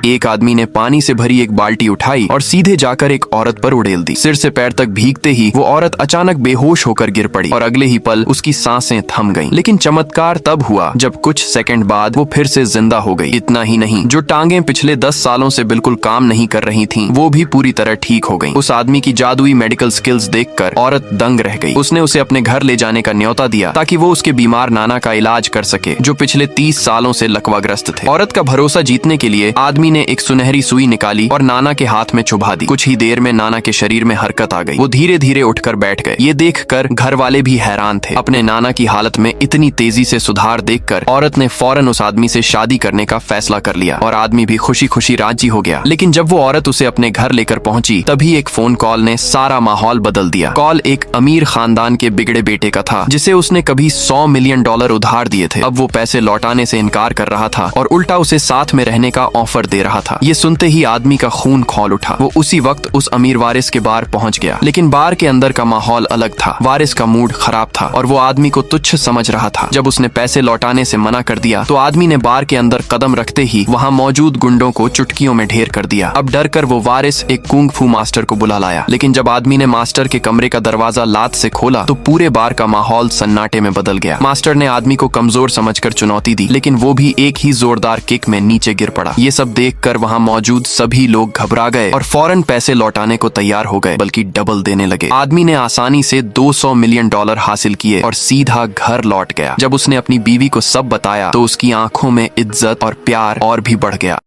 एक आदमी ने पानी से भरी एक बाल्टी उठाई और सीधे जाकर एक औरत पर उड़ेल दी। सिर से पैर तक भीगते ही वो औरत अचानक बेहोश होकर गिर पड़ी और अगले ही पल उसकी सांसें थम गईं। लेकिन चमत्कार तब हुआ जब कुछ सेकंड बाद वो फिर से जिंदा हो गई। इतना ही नहीं, जो टांगें पिछले 10 सालों से बिल्कुल काम नहीं कर रही थीं, वो भी पूरी तरह ठीक हो गईं। उस आदमी की जादुई मेडिकल स्किल्स देखकर औरत दंग रह गई। उसने उसे अपने घर ले जाने का न्योता दिया ताकि वो उसके बीमार नाना का इलाज कर सके, जो पिछले 30 सालों से लकवाग्रस्त थे। औरत का भरोसा जीतने के लिए आदमी ने एक सुनहरी सुई निकाली और नाना के हाथ में चुभा दी। कुछ ही देर में नाना के शरीर में हरकत आ गई। वो धीरे धीरे उठकर बैठ गए। ये देखकर घर वाले भी हैरान थे। अपने नाना की हालत में इतनी तेजी से सुधार देखकर औरत ने फौरन उस आदमी से शादी करने का फैसला कर लिया और आदमी भी खुशी खुशी राजी हो गया। लेकिन जब वो औरत उसे अपने घर लेकर पहुंची, तभी एक फोन कॉल ने सारा माहौल बदल दिया। कॉल एक अमीर खानदान के बिगड़े बेटे का था, जिसे उसने कभी $100 मिलियन उधार दिए थे। अब वो पैसे लौटाने से इनकार कर रहा था और उल्टा उसे साथ में रहने का ऑफर दे रहा था। ये सुनते ही आदमी का खून खौल उठा। वो उसी वक्त उस अमीर वारिस के बार पहुंच गया। लेकिन बार के अंदर का माहौल अलग था। वारिस का मूड खराब था और वो आदमी को तुच्छ समझ रहा था। जब उसने पैसे लौटाने से मना कर दिया तो आदमी ने बार के अंदर कदम रखते ही वहां मौजूद गुंडों को चुटकियों में ढेर कर दिया। अब डर कर वो वारिस एक कुंग फू मास्टर को बुला लाया। लेकिन जब आदमी ने मास्टर के कमरे का दरवाजा लात से खोला तो पूरे बार का माहौल सन्नाटे में बदल गया। मास्टर ने आदमी को कमजोर समझकर चुनौती दी, लेकिन वो भी एक ही जोरदार किक में नीचे गिर पड़ा। ये सब देखकर वहां मौजूद सभी लोग घबरा गए और फौरन पैसे लौटाने को तैयार हो गए, बल्कि डबल देने लगे। आदमी ने आसानी से $200 मिलियन हासिल किए और सीधा घर लौट गया। जब उसने अपनी बीवी को सब बताया तो उसकी आंखों में इज्जत और प्यार और भी बढ़ गया।